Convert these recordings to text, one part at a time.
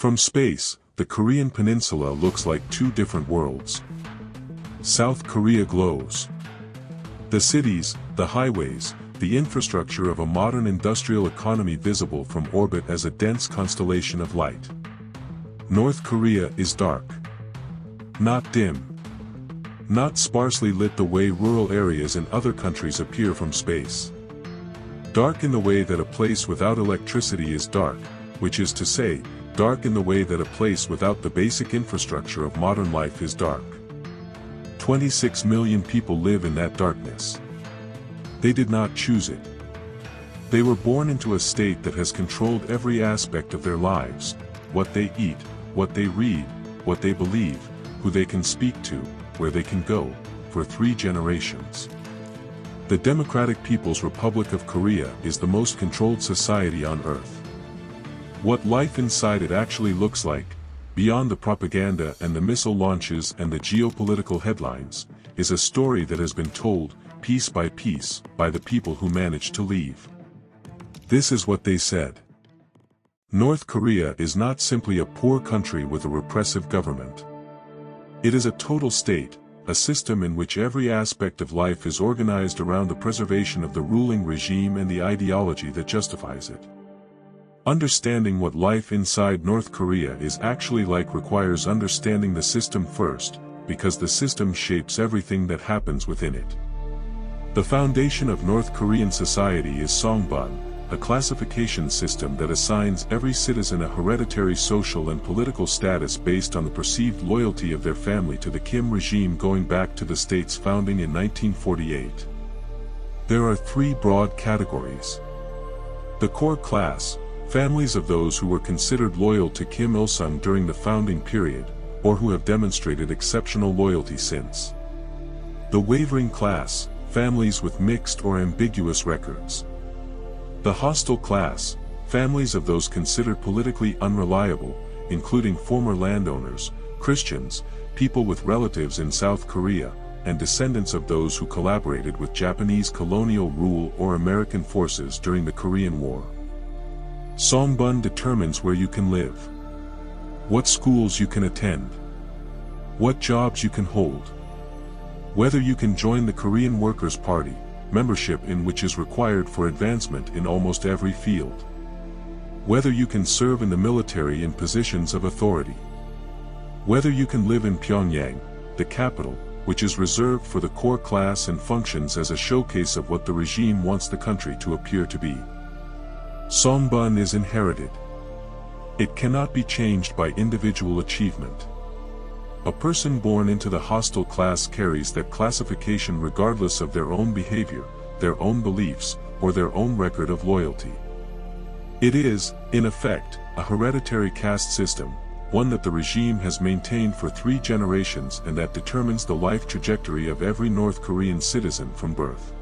From space, the Korean Peninsula looks like two different worlds. South Korea glows. The cities, the highways, the infrastructure of a modern industrial economy visible from orbit as a dense constellation of light. North Korea is dark. Not dim. Not sparsely lit the way rural areas in other countries appear from space. Dark in the way that a place without electricity is dark, which is to say, dark in the way that a place without the basic infrastructure of modern life is dark. 26 million people live in that darkness. They did not choose it. They were born into a state that has controlled every aspect of their lives: what they eat, what they read, what they believe, who they can speak to, where they can go, for 3 generations. The Democratic People's Republic of Korea is the most controlled society on earth. What life inside it actually looks like, beyond the propaganda and the missile launches and the geopolitical headlines, is a story that has been told, piece by piece, by the people who managed to leave. This is what they said. North Korea is not simply a poor country with a repressive government. It is a total state, a system in which every aspect of life is organized around the preservation of the ruling regime and the ideology that justifies it. Understanding what life inside North Korea is actually like requires understanding the system first, because the system shapes everything that happens within it. The foundation of North Korean society is Songbun, a classification system that assigns every citizen a hereditary social and political status based on the perceived loyalty of their family to the Kim regime going back to the state's founding in 1948. There are 3 broad categories. The core class, families of those who were considered loyal to Kim Il-sung during the founding period, or who have demonstrated exceptional loyalty since. The wavering class, families with mixed or ambiguous records. The hostile class, families of those considered politically unreliable, including former landowners, Christians, people with relatives in South Korea, and descendants of those who collaborated with Japanese colonial rule or American forces during the Korean War. Songbun determines where you can live, what schools you can attend, what jobs you can hold, whether you can join the Korean Workers' Party, membership in which is required for advancement in almost every field, whether you can serve in the military in positions of authority, whether you can live in Pyongyang, the capital, which is reserved for the core class and functions as a showcase of what the regime wants the country to appear to be. Songbun is inherited. It cannot be changed by individual achievement. A person born into the hostile class carries that classification regardless of their own behavior, their own beliefs, or their own record of loyalty. It is, in effect, a hereditary caste system, one that the regime has maintained for 3 generations and that determines the life trajectory of every North Korean citizen from birth.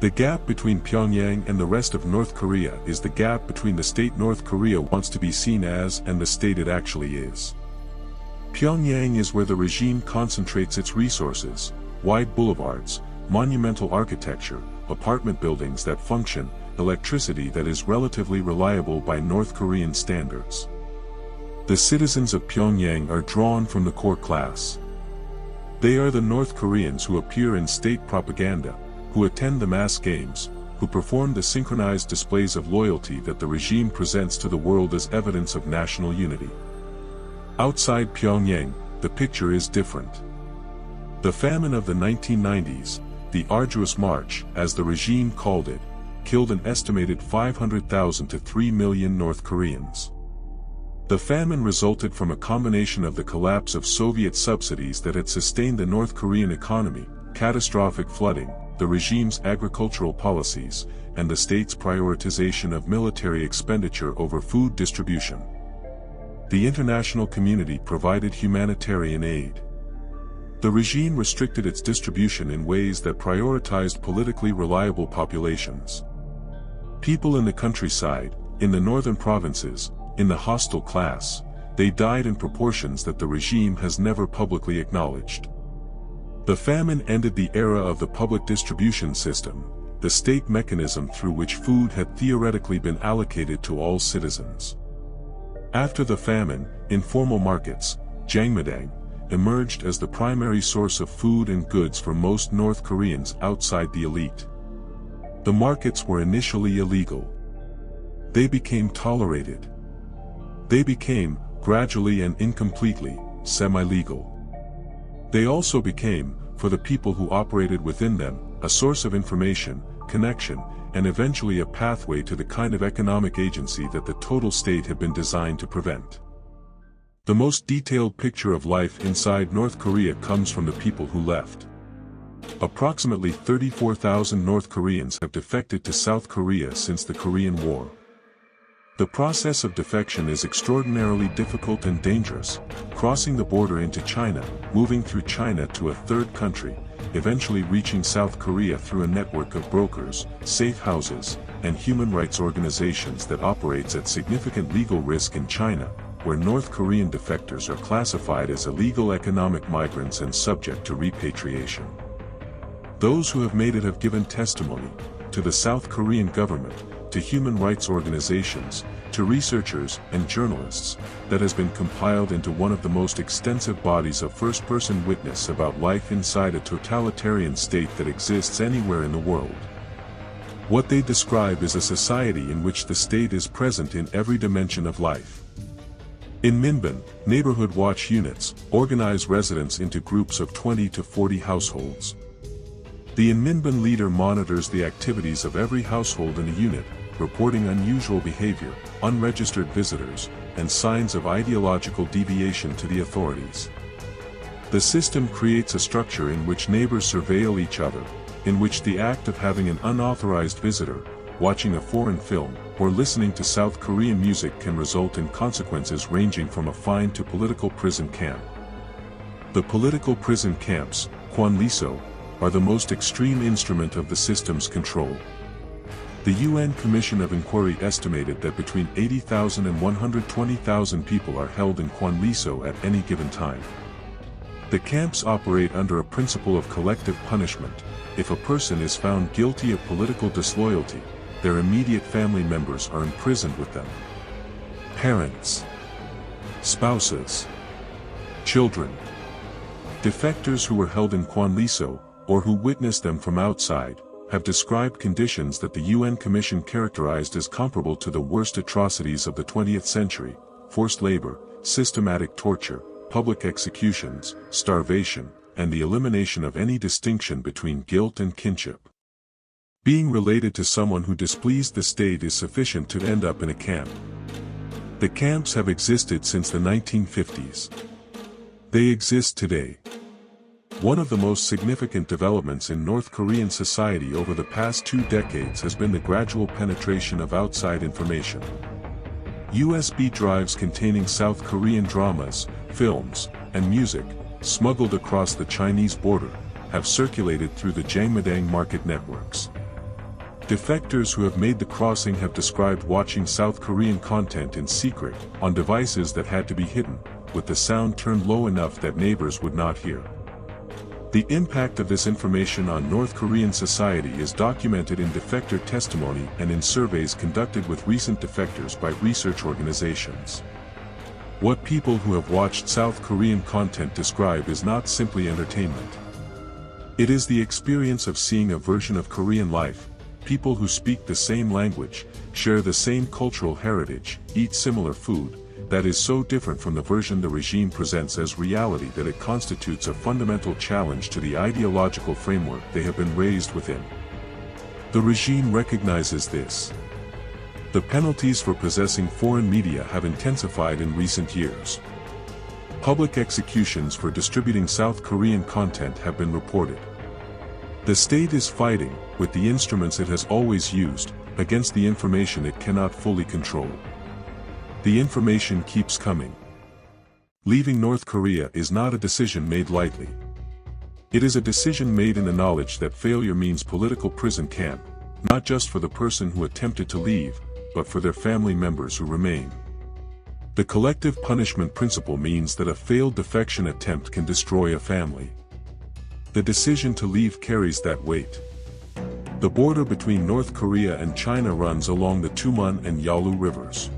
The gap between Pyongyang and the rest of North Korea is the gap between the state North Korea wants to be seen as and the state it actually is. Pyongyang is where the regime concentrates its resources: wide boulevards, monumental architecture, apartment buildings that function, electricity that is relatively reliable by North Korean standards. The citizens of Pyongyang are drawn from the core class. They are the North Koreans who appear in state propaganda, who attend the mass games, who perform the synchronized displays of loyalty that the regime presents to the world as evidence of national unity. Outside Pyongyang, the picture is different. The famine of the 1990s, the arduous march, as the regime called it, killed an estimated 500,000 to 3 million North Koreans. The famine resulted from a combination of the collapse of Soviet subsidies that had sustained the North Korean economy, catastrophic flooding, the regime's agricultural policies, and the state's prioritization of military expenditure over food distribution. The international community provided humanitarian aid. The regime restricted its distribution in ways that prioritized politically reliable populations. People in the countryside, in the northern provinces, in the hostile class, they died in proportions that the regime has never publicly acknowledged. The famine ended the era of the public distribution system, the state mechanism through which food had theoretically been allocated to all citizens. After the famine, informal markets, jangmadang, emerged as the primary source of food and goods for most North Koreans outside the elite. The markets were initially illegal. They became tolerated. They became, gradually and incompletely, semi-legal. They also became, for the people who operated within them, a source of information, connection, and eventually a pathway to the kind of economic agency that the total state had been designed to prevent. The most detailed picture of life inside North Korea comes from the people who left. Approximately 34,000 North Koreans have defected to South Korea since the Korean War. The process of defection is extraordinarily difficult and dangerous, crossing the border into China, moving through China to a third country, eventually reaching South Korea through a network of brokers, safe houses, and human rights organizations that operates at significant legal risk in China, where North Korean defectors are classified as illegal economic migrants and subject to repatriation. Those who have made it have given testimony, to the South Korean government, to human rights organizations, to researchers and journalists, that has been compiled into one of the most extensive bodies of first-person witness about life inside a totalitarian state that exists anywhere in the world. What they describe is a society in which the state is present in every dimension of life. In Minbun, neighborhood watch units organize residents into groups of 20 to 40 households. The Minbun leader monitors the activities of every household in a unit, reporting unusual behavior, unregistered visitors, and signs of ideological deviation to the authorities. The system creates a structure in which neighbors surveil each other, in which the act of having an unauthorized visitor, watching a foreign film, or listening to South Korean music can result in consequences ranging from a fine to political prison camp. The political prison camps, kwanliso, are the most extreme instrument of the system's control. The UN Commission of Inquiry estimated that between 80,000 and 120,000 people are held in kwanliso at any given time. The camps operate under a principle of collective punishment. If a person is found guilty of political disloyalty, their immediate family members are imprisoned with them. Parents, spouses, children. Defectors who were held in kwanliso, or who witnessed them from outside, have described conditions that the UN Commission characterized as comparable to the worst atrocities of the 20th century: forced labor, systematic torture, public executions, starvation, and the elimination of any distinction between guilt and kinship. Being related to someone who displeased the state is sufficient to end up in a camp. The camps have existed since the 1950s. They exist today. One of the most significant developments in North Korean society over the past 2 decades has been the gradual penetration of outside information. USB drives containing South Korean dramas, films, and music, smuggled across the Chinese border, have circulated through the jangmadang market networks. Defectors who have made the crossing have described watching South Korean content in secret, on devices that had to be hidden, with the sound turned low enough that neighbors would not hear. The impact of this information on North Korean society is documented in defector testimony and in surveys conducted with recent defectors by research organizations. What people who have watched South Korean content describe is not simply entertainment. It is the experience of seeing a version of Korean life, people who speak the same language, share the same cultural heritage, eat similar food, that is so different from the version the regime presents as reality that it constitutes a fundamental challenge to the ideological framework they have been raised within. The regime recognizes this. The penalties for possessing foreign media have intensified in recent years. Public executions for distributing South Korean content have been reported. The state is fighting, with the instruments it has always used, against the information it cannot fully control. The information keeps coming. Leaving North Korea is not a decision made lightly. It is a decision made in the knowledge that failure means political prison camp, not just for the person who attempted to leave, but for their family members who remain. The collective punishment principle means that a failed defection attempt can destroy a family. The decision to leave carries that weight. The border between North Korea and China runs along the Tumun and Yalu rivers.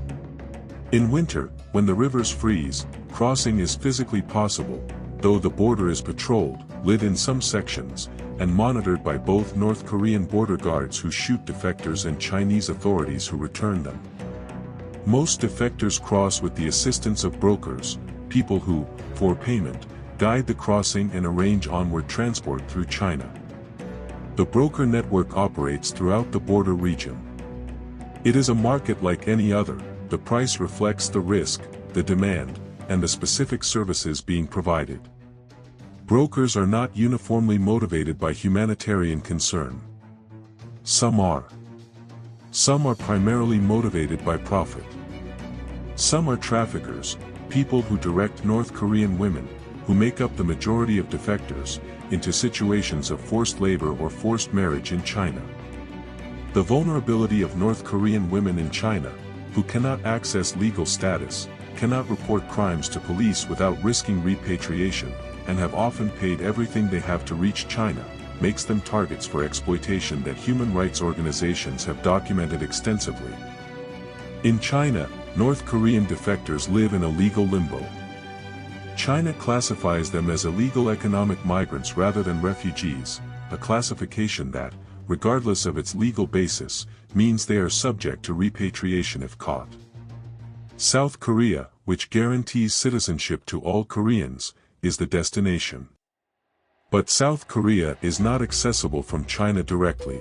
In winter, when the rivers freeze, crossing is physically possible, though the border is patrolled, lit in some sections, and monitored by both North Korean border guards who shoot defectors and Chinese authorities who return them. Most defectors cross with the assistance of brokers, people who, for payment, guide the crossing and arrange onward transport through China. The broker network operates throughout the border region. It is a market like any other. The price reflects the risk, the demand, and the specific services being provided. Brokers are not uniformly motivated by humanitarian concern. Some are. Some are primarily motivated by profit. Some are traffickers, people who direct North Korean women, who make up the majority of defectors, into situations of forced labor or forced marriage in China. The vulnerability of North Korean women in China, who cannot access legal status, cannot report crimes to police without risking repatriation, and have often paid everything they have to reach China, makes them targets for exploitation that human rights organizations have documented extensively. In China, North Korean defectors live in a legal limbo. China classifies them as illegal economic migrants rather than refugees, a classification that, regardless of its legal basis, means they are subject to repatriation if caught. South Korea, which guarantees citizenship to all Koreans, is the destination. But South Korea is not accessible from China directly.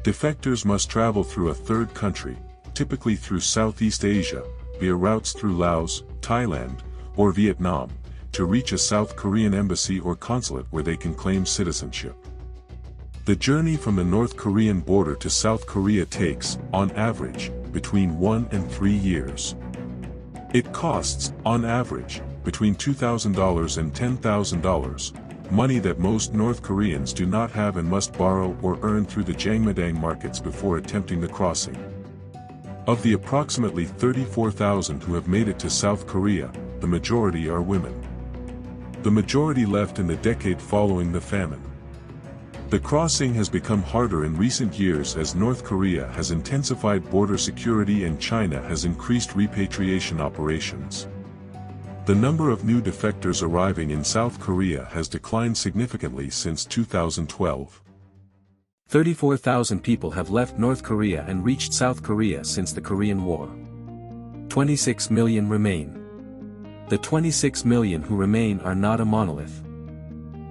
Defectors must travel through a third country, typically through Southeast Asia, via routes through Laos, Thailand, or Vietnam, to reach a South Korean embassy or consulate where they can claim citizenship. The journey from the North Korean border to South Korea takes, on average, between 1 and 3 years. It costs, on average, between $2,000 and $10,000, money that most North Koreans do not have and must borrow or earn through the jangmadang markets before attempting the crossing. Of the approximately 34,000 who have made it to South Korea, the majority are women. The majority left in the decade following the famine. The crossing has become harder in recent years as North Korea has intensified border security and China has increased repatriation operations. The number of new defectors arriving in South Korea has declined significantly since 2012. 34,000 people have left North Korea and reached South Korea since the Korean War. 26 million remain. The 26 million who remain are not a monolith.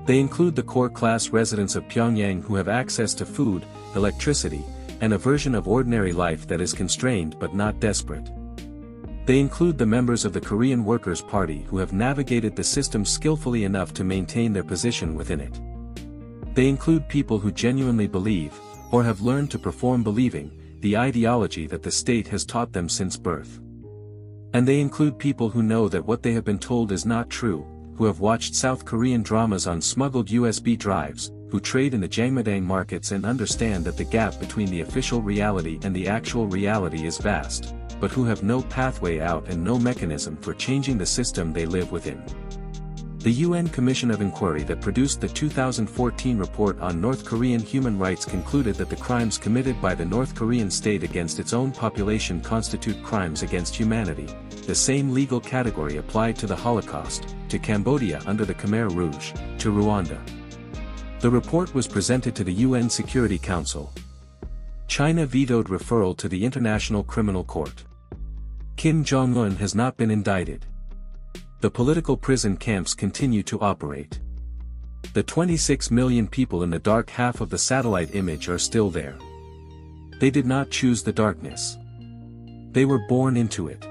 They include the core-class residents of Pyongyang who have access to food, electricity, and a version of ordinary life that is constrained but not desperate. They include the members of the Korean Workers' Party who have navigated the system skillfully enough to maintain their position within it. They include people who genuinely believe, or have learned to perform believing, the ideology that the state has taught them since birth. And they include people who know that what they have been told is not true, who have watched South Korean dramas on smuggled USB drives, who trade in the jangmadang markets and understand that the gap between the official reality and the actual reality is vast, but who have no pathway out and no mechanism for changing the system they live within. The UN Commission of Inquiry that produced the 2014 report on North Korean human rights concluded that the crimes committed by the North Korean state against its own population constitute crimes against humanity, the same legal category applied to the Holocaust, to Cambodia under the Khmer Rouge, to Rwanda. The report was presented to the UN Security Council. China vetoed referral to the International Criminal Court. Kim Jong-un has not been indicted. The political prison camps continue to operate. The 26 million people in the dark half of the satellite image are still there. They did not choose the darkness. They were born into it.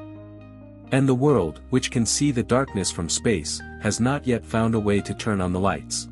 And the world, which can see the darkness from space, has not yet found a way to turn on the lights.